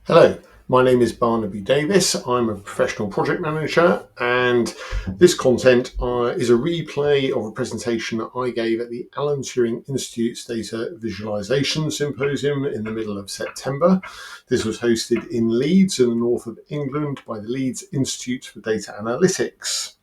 Hello, my name is Barnaby Davies. I'm a professional project manager, and this content is a replay of a presentation that I gave at the Alan Turing Institute's Data Visualization Symposium in the middle of September. This was hosted in Leeds in the north of England by the Leeds Institute for Data Analytics.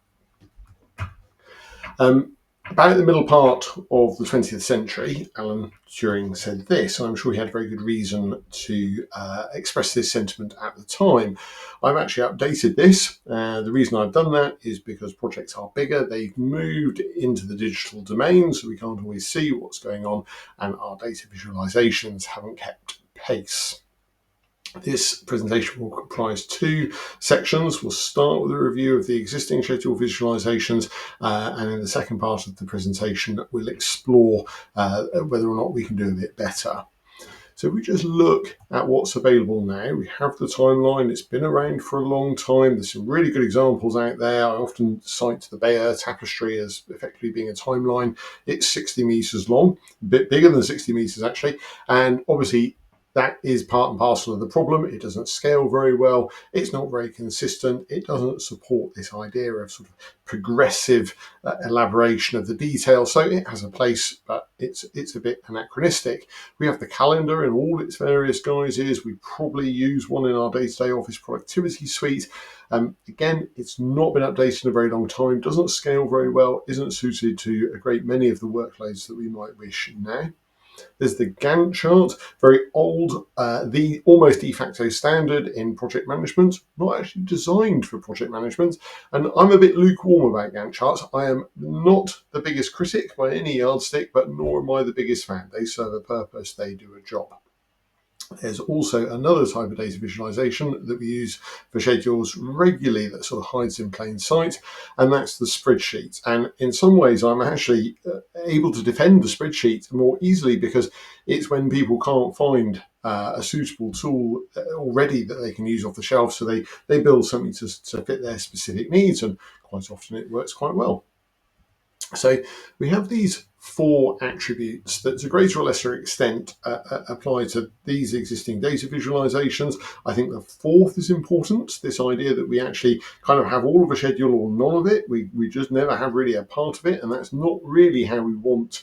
About the middle part of the 20th century, Alan Turing said this, and I'm sure he had very good reason to express this sentiment at the time. I've actually updated this. The reason I've done that is because projects are bigger. They've moved into the digital domain, so we can't always see what's going on, and our data visualizations haven't kept pace. This presentation will comprise two sections. We'll start with a review of the existing schedule visualizations, and in the second part of the presentation, we'll explore whether or not we can do a bit better. So if we just look at what's available now, we have the timeline. It's been around for a long time. There's some really good examples out there. I often cite the Bayer tapestry as effectively being a timeline. It's 60 meters long, a bit bigger than 60 meters actually, and obviously that is part and parcel of the problem. It doesn't scale very well. It's not very consistent. It doesn't support this idea of sort of progressive elaboration of the detail. So it has a place, but it's a bit anachronistic. We have the calendar in all its various guises. We probably use one in our day-to-day office productivity suite. Again, it's not been updated in a very long time, doesn't scale very well, isn't suited to a great many of the workloads that we might wish now. There's the Gantt chart, very old, the almost de facto standard in project management, not actually designed for project management. And I'm a bit lukewarm about Gantt charts. I am not the biggest critic by any yardstick, but nor am I the biggest fan. They serve a purpose, they do a job. There's also another type of data visualization that we use for schedules regularly that sort of hides in plain sight, and that's the spreadsheet. And in some ways, I'm actually able to defend the spreadsheet more easily because it's when people can't find a suitable tool already that they can use off the shelf, so they build something to fit their specific needs, and quite often it works quite well. So we have these four attributes that to a greater or lesser extent apply to these existing data visualizations. I think the fourth is important, this idea that we actually kind of have all of a schedule or none of it. We just never have really a part of it, and that's not really how we want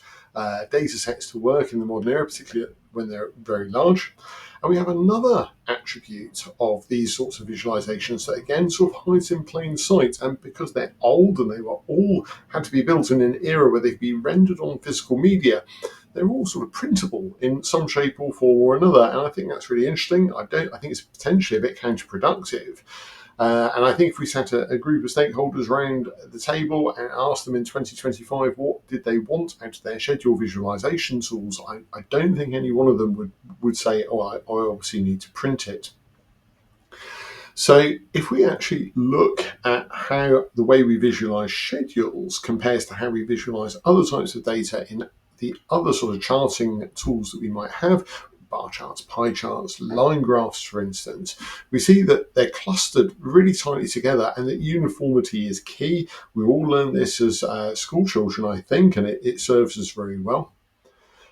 data sets to work in the modern era, particularly when they're very large. And we have another attribute of these sorts of visualizations that again sort of hides in plain sight, and because they're old and they were all had to be built in an era where they could be rendered on physical media, they're all sort of printable in some shape or form or another. And I think that's really interesting. I think it's potentially a bit counterproductive. And I think if we sat a group of stakeholders around the table and asked them in 2025 what did they want out of their schedule visualization tools, I don't think any one of them would say, oh, I obviously need to print it. So if we actually look at how the way we visualize schedules compares to how we visualize other types of data in the other sort of charting tools that we might have, bar charts, pie charts, line graphs, for instance, we see that they're clustered really tightly together and that uniformity is key. We all learned this as school children, I think, and it serves us very well.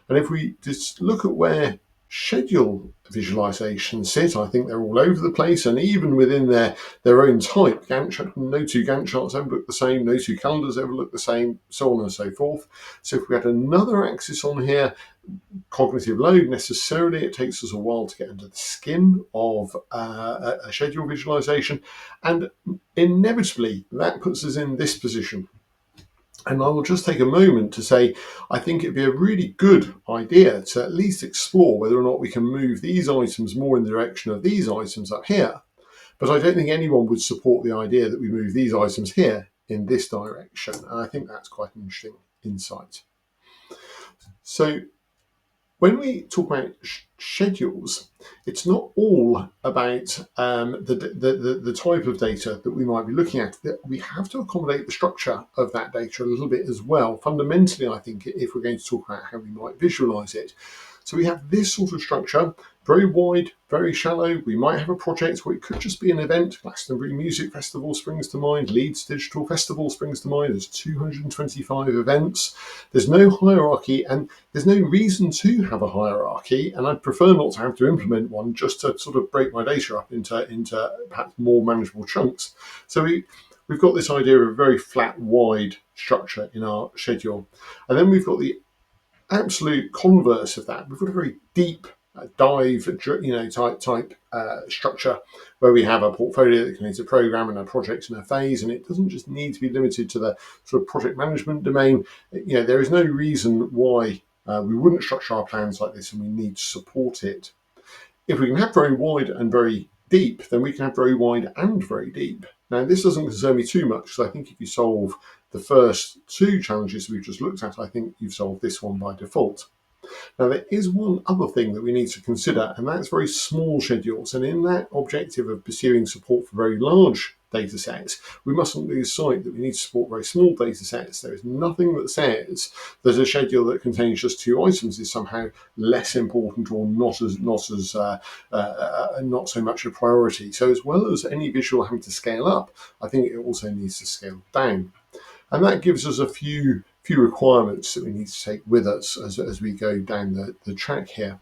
And if we just look at where schedule visualizations sit, I think they're all over the place, and even within their own type. No two Gantt charts ever look the same, no two calendars ever look the same, so on and so forth. So if we had another axis on here, cognitive load, necessarily it takes us a while to get under the skin of a schedule visualization, and inevitably that puts us in this position. And I will just take a moment to say, I think it'd be a really good idea to at least explore whether or not we can move these items more in the direction of these items up here. But I don't think anyone would support the idea that we move these items here in this direction. And I think that's quite an interesting insight. So when we talk about schedules, it's not all about the type of data that we might be looking at. We have to accommodate the structure of that data a little bit as well. Fundamentally, I think, if we're going to talk about how we might visualize it. So we have this sort of structure. very wide, very shallow. We might have a project where it could just be an event. Glastonbury Music Festival springs to mind. Leeds Digital Festival springs to mind. There's 225 events. There's no hierarchy, and there's no reason to have a hierarchy. And I'd prefer not to have to implement one, just to sort of break my data up into perhaps more manageable chunks. So we've got this idea of a very flat, wide structure in our schedule. And then we've got the absolute converse of that. We've got a very deep dive, type structure where we have a portfolio that contains a program and a project and a phase, and it doesn't just need to be limited to the sort of project management domain. There is no reason why we wouldn't structure our plans like this, and we need to support it. If we can have very wide and very deep, then we can have very wide and very deep. Now, this doesn't concern me too much, because I think if you solve the first two challenges we've just looked at, I think you've solved this one by default. Now, there is one other thing that we need to consider, and that's very small schedules. And in that objective of pursuing support for very large data sets, we mustn't lose sight that we need to support very small data sets. There is nothing that says that a schedule that contains just 2 items is somehow less important or not so much a priority. So as well as any visual having to scale up, I think it also needs to scale down. And that gives us a few requirements that we need to take with us as we go down the track here.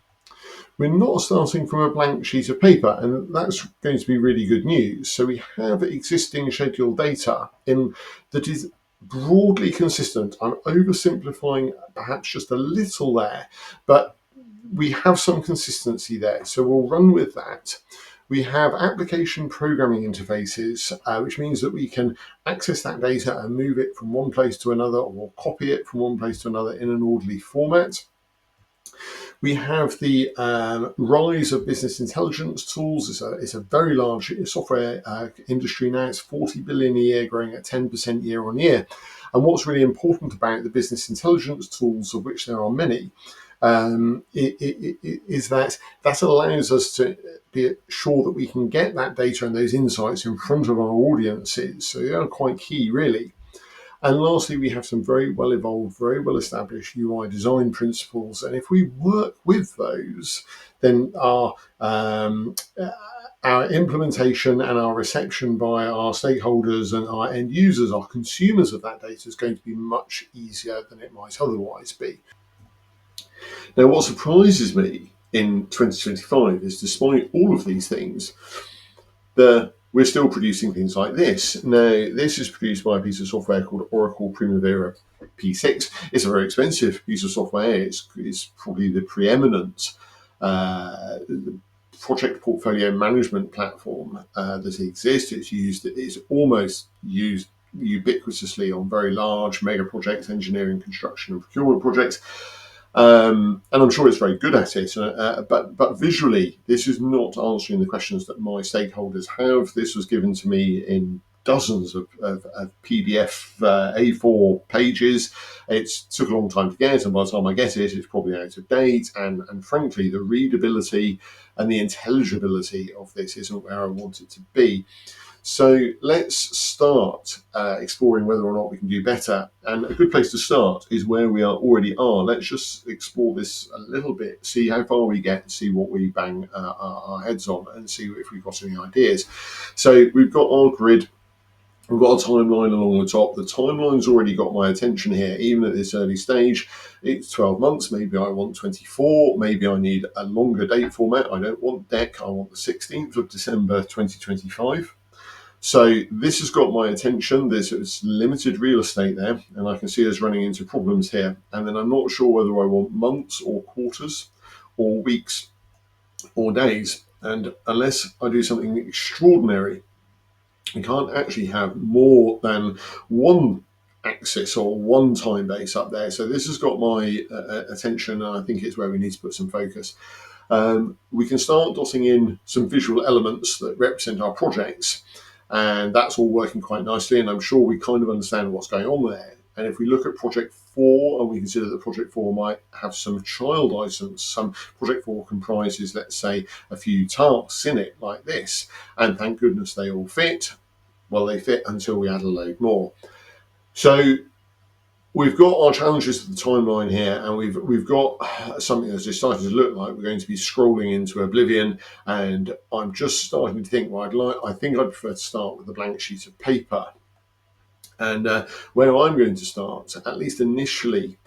We're not starting from a blank sheet of paper, and that's going to be really good news. So we have existing schedule data that is broadly consistent. I'm oversimplifying perhaps just a little there, but we have some consistency there. So we'll run with that. We have application programming interfaces, which means that we can access that data and move it from one place to another, or copy it from one place to another in an orderly format. We have the rise of business intelligence tools. It's a very large software industry now. It's 40 billion a year, growing at 10% year on year. And what's really important about the business intelligence tools, of which there are many, is that allows us to be sure that we can get that data and those insights in front of our audiences. So they are quite key, really. And lastly, we have some very well evolved, very well established UI design principles. And if we work with those, then our implementation and our reception by our stakeholders and our end users, our consumers of that data, is going to be much easier than it might otherwise be. Now, what surprises me in 2025 is, despite all of these things, we're still producing things like this. Now, this is produced by a piece of software called Oracle Primavera P6. It's a very expensive piece of software. It's probably the preeminent project portfolio management platform that exists. It's almost used ubiquitously on very large mega projects, engineering, construction, and procurement projects. And I'm sure it's very good at it, but visually, this is not answering the questions that my stakeholders have. This was given to me in dozens of PDF A4 pages. It took a long time to get, and by the time I get it, it's probably out of date. And frankly, the readability and the intelligibility of this isn't where I want it to be. So let's start exploring whether or not we can do better. And a good place to start is where we already are. Let's just explore this a little bit, see how far we get, see what we bang our heads on, and see if we've got any ideas. So we've got our grid. We've got a timeline along the top. The timeline's already got my attention here, even at this early stage. It's 12 months. Maybe I want 24. Maybe I need a longer date format. I don't want DEC. I want the 16th of December 2025. So this has got my attention. There's limited real estate there, and I can see us running into problems here. And then I'm not sure whether I want months or quarters or weeks or days. And unless I do something extraordinary, I can't actually have more than one axis or one time base up there. So this has got my attention, and I think it's where we need to put some focus. We can start dotting in some visual elements that represent our projects. And that's all working quite nicely, and I'm sure we kind of understand what's going on there. And if we look at Project 4, and we consider that Project 4 might have some child items, some Project 4 comprises, let's say, a few tasks in it like this, and thank goodness they all fit. Well, they fit until we add a load more. So We've got our challenges to the timeline here, and we've got something that's just starting to look like we're going to be scrolling into oblivion. And I'm just starting to think, well, I think I'd prefer to start with a blank sheet of paper. And where I'm going to start, at least initially,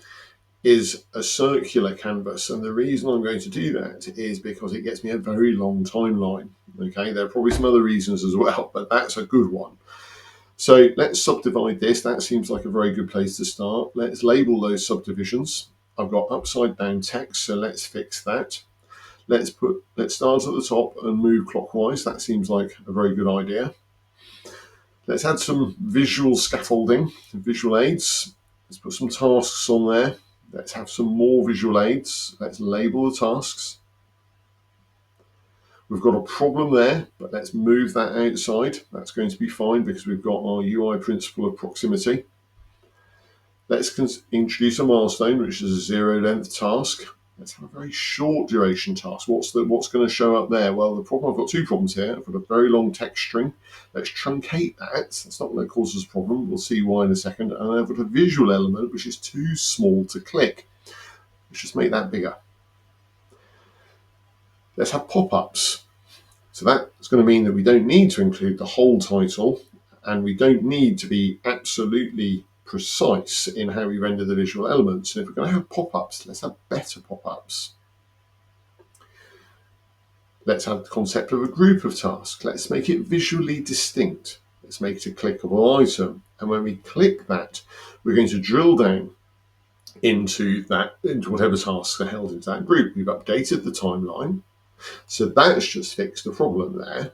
is a circular canvas. And the reason I'm going to do that is because it gets me a very long timeline. Okay, there are probably some other reasons as well, but that's a good one. So let's subdivide this. That seems like a very good place to start. Let's label those subdivisions. I've got upside down text, so let's fix that. Let's start at the top and move clockwise. That seems like a very good idea. Let's add some visual scaffolding, visual aids. Let's put some tasks on there. Let's have some more visual aids. Let's label the tasks. We've got a problem there, but let's move that outside. That's going to be fine because we've got our UI principle of proximity. Let's introduce a milestone, which is a 0 length task. Let's have a very short duration task. What's going to show up there? Well, I've got two problems here. I've got a very long text string. Let's truncate that. That's not going to cause us a problem. We'll see why in a second. And I've got a visual element, which is too small to click. Let's just make that bigger. Let's have pop-ups. So that's going to mean that we don't need to include the whole title, and we don't need to be absolutely precise in how we render the visual elements. And if we're going to have pop-ups, let's have better pop-ups. Let's have the concept of a group of tasks. Let's make it visually distinct. Let's make it a clickable item. And when we click that, we're going to drill down into whatever tasks are held into that group. We've updated the timeline. So that's just fixed the problem there.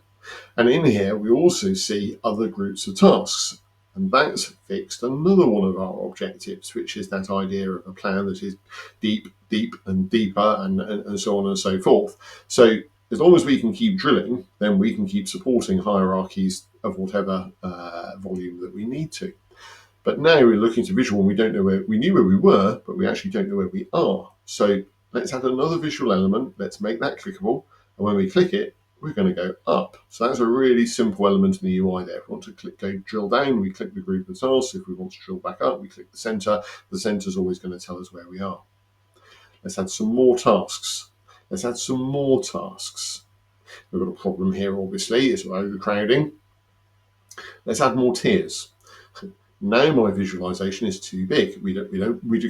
And in here, we also see other groups of tasks. And that's fixed another one of our objectives, which is that idea of a plan that is deep, deep, and deeper, and so on and so forth. So as long as we can keep drilling, then we can keep supporting hierarchies of whatever volume that we need to. But now we're looking to visual, and we knew where we were, but we actually don't know where we are. So let's add another visual element. Let's make that clickable. And when we click it, we're going to go up. So that's a really simple element in the UI there. If we want to go drill down, we click the group of tasks. If we want to drill back up, we click the center. The center is always going to tell us where we are. Let's add some more tasks. Let's add some more tasks. We've got a problem here, obviously. It's overcrowding. Let's add more tiers. Now my visualization is too big. We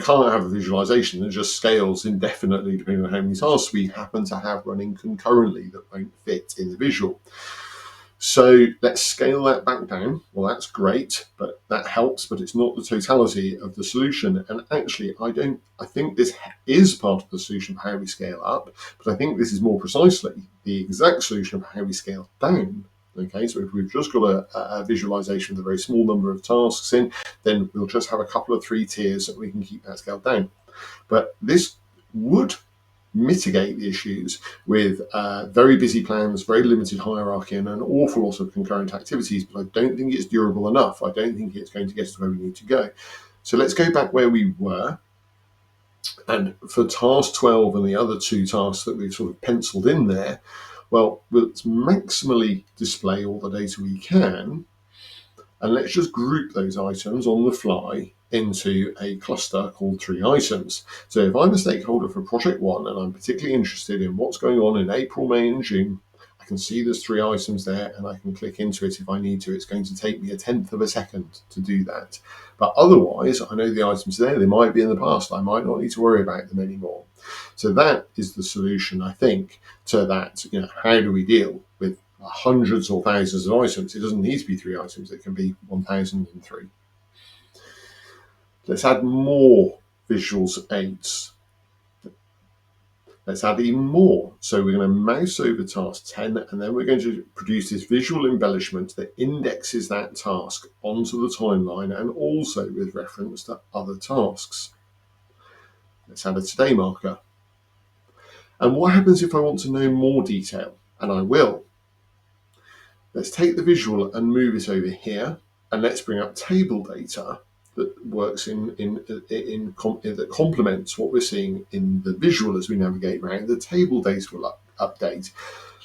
can't have a visualization that just scales indefinitely depending on how many tasks we happen to have running concurrently that won't fit in the visual. So let's scale that back down. Well, that's great, but that helps, but it's not the totality of the solution. And actually, I think this is part of the solution for how we scale up, but I think this is more precisely the exact solution for how we scale down. Okay, so if we've just got a visualization with a very small number of tasks in, then we'll just have a couple of 3 tiers and we can keep that scaled down. But this would mitigate the issues with very busy plans, very limited hierarchy, and an awful lot of concurrent activities, but I don't think it's durable enough. I don't think it's going to get us where we need to go. So let's go back where we were. And for task 12 and the other 2 tasks that we've sort of penciled in there, well, let's maximally display all the data we can, and let's just group those items on the fly into a cluster called 3 items. So if I'm a stakeholder for project 1 and I'm particularly interested in what's going on in April, May, and June, I can see there's 3 items there and I can click into it if I need to. It's going to take me 1/10 of a second to do that. But otherwise, I know the items are there. They might be in the past. I might not need to worry about them anymore. So that is the solution, I think, to that. How do we deal with hundreds or thousands of items? It doesn't need to be 3 items. It can be 1,003. Let's add more visuals aids. Let's add even more. So we're going to mouse over task 10, and then we're going to produce this visual embellishment that indexes that task onto the timeline and also with reference to other tasks. Let's add a today marker. And what happens if I want to know more detail? And I will. Let's take the visual and move it over here, and let's bring up table data that works that complements what we're seeing in the visual as we navigate around. The table data will update.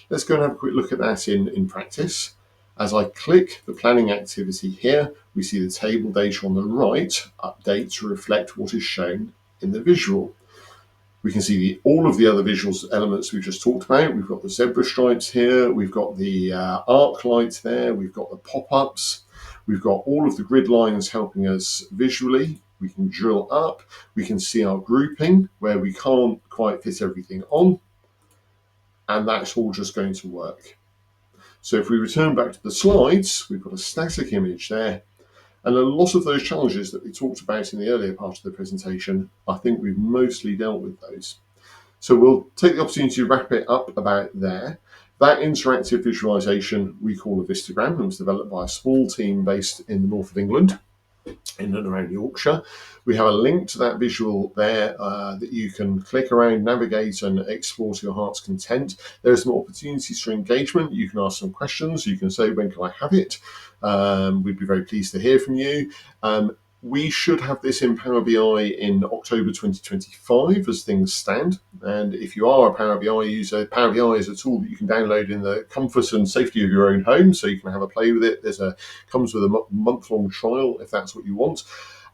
Let's go and have a quick look at that in practice. As I click the planning activity here, we see the table data on the right update to reflect what is shown in the visual. We can see all of the other visual elements we've just talked about. We've got the zebra stripes here, we've got the arc lights there, we've got the pop-ups, we've got all of the grid lines helping us visually. We can drill up, we can see our grouping where we can't quite fit everything on, and that's all just going to work. So if we return back to the slides, we've got a static image there. And a lot of those challenges that we talked about in the earlier part of the presentation, I think we've mostly dealt with those. So we'll take the opportunity to wrap it up about there. That interactive visualization we call a Vistogram, and was developed by a small team based in the north of England, in and around Yorkshire. We have a link to that visual there that you can click around, navigate and explore to your heart's content. There are some opportunities for engagement. You can ask some questions. You can say, when can I have it? We'd be very pleased to hear from you. We should have this in Power BI in October 2025 as things stand. And if you are a Power BI user, Power BI is a tool that you can download in the comfort and safety of your own home, so you can have a play with it. Comes with a month-long trial if that's what you want.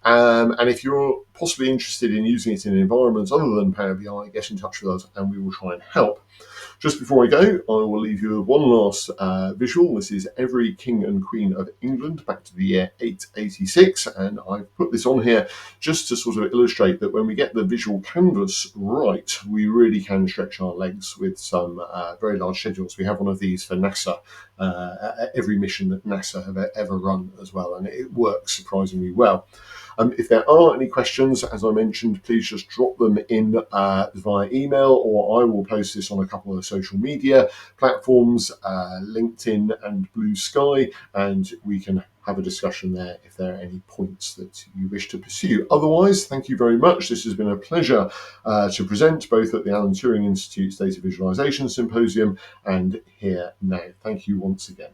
And if you're possibly interested in using it in environments other than Power BI, get in touch with us and we will try and help. Just before I go, I will leave you with one last visual. This is every King and Queen of England back to the year 886, and I've put this on here just to sort of illustrate that when we get the visual canvas right, we really can stretch our legs with some very large schedules. We have one of these for NASA, every mission that NASA have ever run as well, and it works surprisingly well. If there are any questions, as I mentioned, please just drop them in via email, or I will post this on a couple of social media platforms, LinkedIn and Blue Sky, and we can have a discussion there if there are any points that you wish to pursue. Otherwise, thank you very much. This has been a pleasure to present both at the Alan Turing Institute's Data Visualization Symposium and here now. Thank you once again.